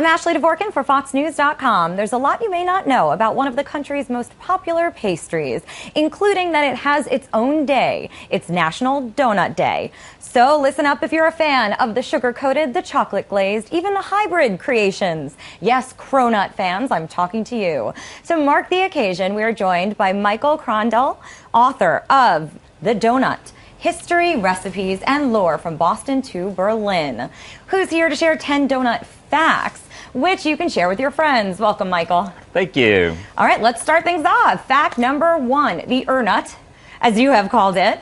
I'm Ashley Dvorkin for FoxNews.com. There's a lot you may not know about one of the country's most popular pastries, including that it has its own day. It's National Donut Day. So listen up if you're a fan of the sugar-coated, the chocolate-glazed, even the hybrid creations. Yes, cronut fans, I'm talking to you. To mark the occasion, we are joined by Michael Krondl, author of The Doughnut: History, Recipes, and Lore from Boston to Berlin, who's here to share 10 donut facts, which you can share with your friends. Welcome, Michael. Thank you. All right, let's start things off. Fact number 1, the Nut, as you have called it.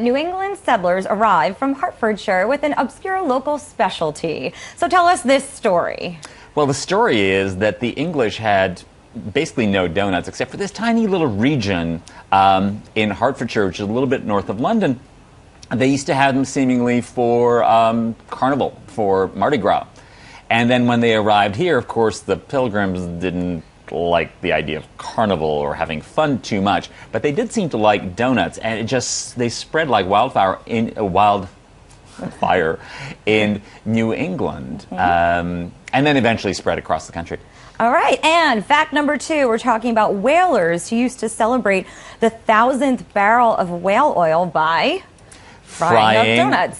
New England settlers arrived from Hertfordshire with an obscure local specialty. So tell us this story. Well, the story is that the English had basically no donuts except for this tiny little region in Hertfordshire, which is a little bit north of London. They used to have them seemingly for carnival, for Mardi Gras. And then when they arrived here, of course, the pilgrims didn't like the idea of carnival or having fun too much, but they did seem to like donuts, and they spread like wildfire in New England, and then eventually spread across the country. All right, and fact number 2, we're talking about whalers who used to celebrate the 1,000th barrel of whale oil by frying up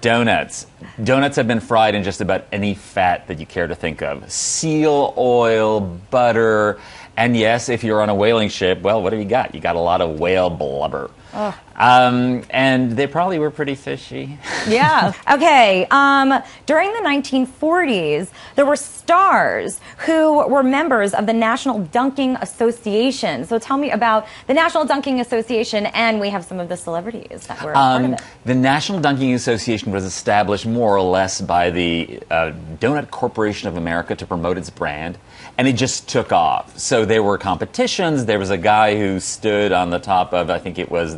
donuts. Donuts have been fried in just about any fat that you care to think of. Seal oil, butter, and yes, if you're on a whaling ship, well, what have you got? You got a lot of whale blubber. Oh. And they probably were pretty fishy. Yeah. Okay. During the 1940s, there were stars who were members of the National Dunking Association. So tell me about the National Dunking Association, and we have some of the celebrities that were a part of it. The National Dunking Association was established more or less by the Donut Corporation of America to promote its brand, and it just took off. So there were competitions. There was a guy who stood on the top of, I think it was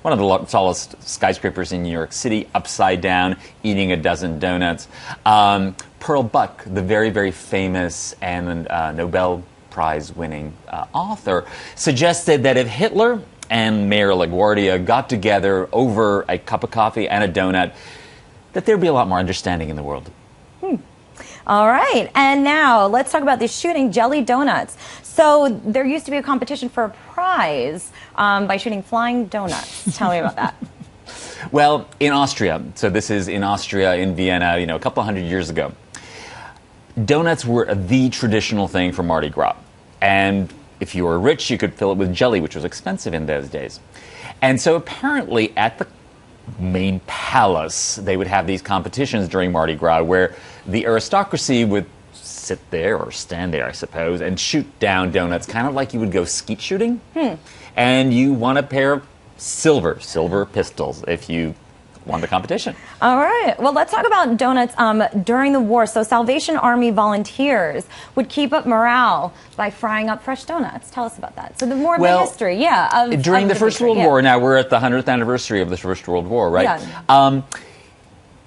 one of the tallest skyscrapers in New York City, upside down, eating a dozen donuts. Pearl Buck, the very, very famous and Nobel Prize-winning author, suggested that if Hitler and Mayor LaGuardia got together over a cup of coffee and a donut, that there'd be a lot more understanding in the world. All right, and now let's talk about these shooting jelly donuts. So there used to be a competition for a prize by shooting flying donuts. Tell me about that. Well, in Austria, so this is in Austria, in Vienna, a couple hundred years ago, donuts were the traditional thing for Mardi Gras. And if you were rich, you could fill it with jelly, which was expensive in those days. And so apparently at the main palace, they would have these competitions during Mardi Gras where the aristocracy would sit there or stand there, I suppose, and shoot down donuts, kind of like you would go skeet shooting. And you won a pair of silver pistols if you won the competition. All right. Well, let's talk about donuts during the war. So Salvation Army volunteers would keep up morale by frying up fresh donuts. Tell us about that. So the history, during the First World War, now we're at the 100th anniversary of the First World War, right? Yeah.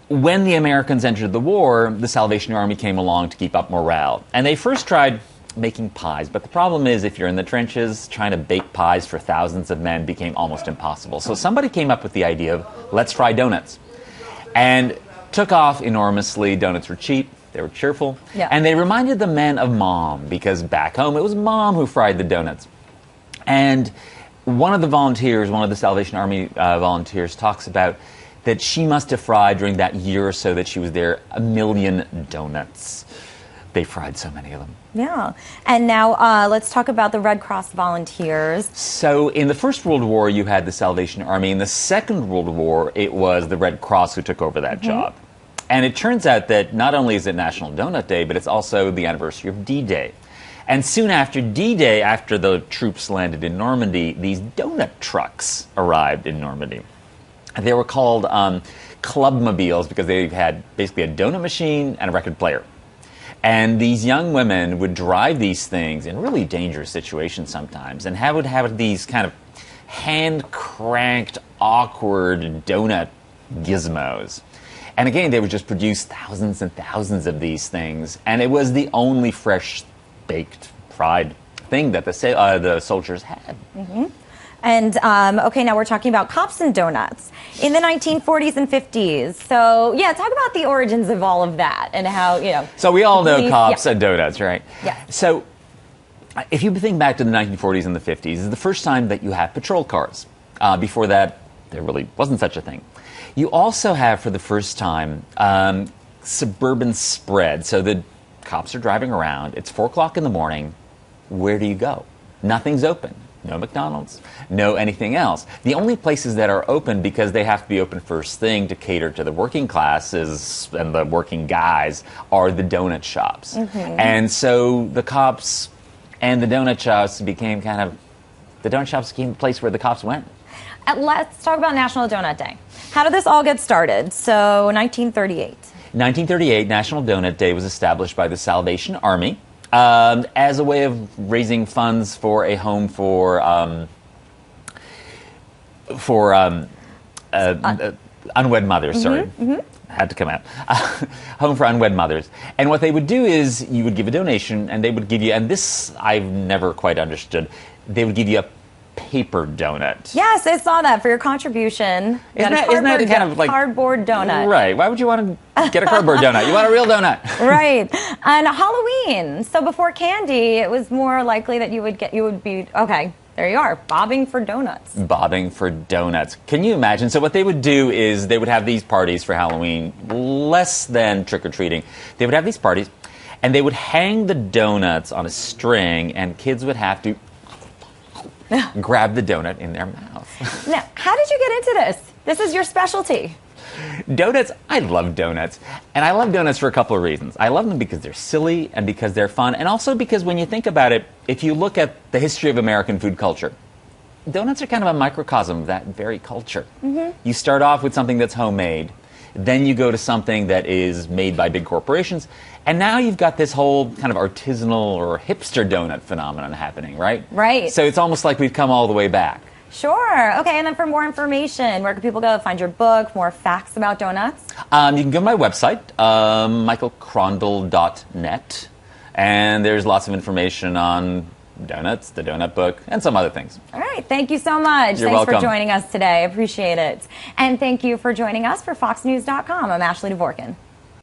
When the Americans entered the war, the Salvation Army came along to keep up morale. And they first tried making pies, but the problem is if you're in the trenches, trying to bake pies for thousands of men became almost impossible. So somebody came up with the idea of, let's fry donuts. And took off enormously. Donuts were cheap, they were cheerful, and they reminded the men of Mom, because back home it was Mom who fried the donuts. And one of the Salvation Army volunteers talks about that she must have fried during that year or so that she was there 1 million donuts. They fried so many of them. Yeah. And now let's talk about the Red Cross volunteers. So in the First World War, you had the Salvation Army. In the Second World War, it was the Red Cross who took over that job. And it turns out that not only is it National Donut Day, but it's also the anniversary of D-Day. And soon after D-Day, after the troops landed in Normandy, these donut trucks arrived in Normandy. They were called clubmobiles because they had basically a donut machine and a record player. And these young women would drive these things in really dangerous situations sometimes and would have these kind of hand-cranked, awkward donut gizmos. And again, they would just produce thousands and thousands of these things. And it was the only fresh, baked, fried thing that the soldiers had. And, okay, now we're talking about cops and donuts in the 1940s and 50s. So, yeah, talk about the origins of all of that and how, you know. So we all know cops and donuts, right? Yeah. So if you think back to the 1940s and the 50s, it's the first time that you have patrol cars. Before that, there really wasn't such a thing. You also have, for the first time, suburban spread. So the cops are driving around. It's 4 o'clock in the morning. Where do you go? Nothing's open. No McDonald's, no anything else. The only places that are open, because they have to be open first thing to cater to the working classes and the working guys, are the donut shops. Mm-hmm. And so the cops and the donut shops became the place where the cops went. Let's talk about National Donut Day. How did this all get started? So 1938. 1938, National Donut Day was established by the Salvation Army. As a way of raising funds for a home for unwed mothers. Sorry, had to come out. Home for unwed mothers. And what they would do is you would give a donation, and they would give you. And this I've never quite understood. They would give you a paper donut. Yes, I saw that for your contribution. Isn't that kind of like cardboard donut? Right. Why would you want to get a cardboard donut? You want a real donut. Right. And Halloween. So before candy, it was more likely that you would be, okay, there you are, bobbing for donuts. Bobbing for donuts. Can you imagine? So what they would do is they would have these parties for Halloween, less than trick-or-treating. They would have these parties, and they would hang the donuts on a string, and kids would have to grab the donut in their mouth. Now, how did you get into this? This is your specialty. Donuts, I love donuts. And I love donuts for a couple of reasons. I love them because they're silly and because they're fun. And also because when you think about it, if you look at the history of American food culture, donuts are kind of a microcosm of that very culture. Mm-hmm. You start off with something that's homemade. Then you go to something that is made by big corporations. And now you've got this whole kind of artisanal or hipster donut phenomenon happening, right? Right. So it's almost like we've come all the way back. Sure. Okay, and then for more information, where can people go find your book, more facts about donuts? You can go to my website, michaelkrondl.net, and there's lots of information on donuts, the donut book, and some other things. All right. Thank you so much. You're Thanks welcome. for joining us today. I appreciate it. And thank you for joining us for FoxNews.com. I'm Ashley Dvorkin.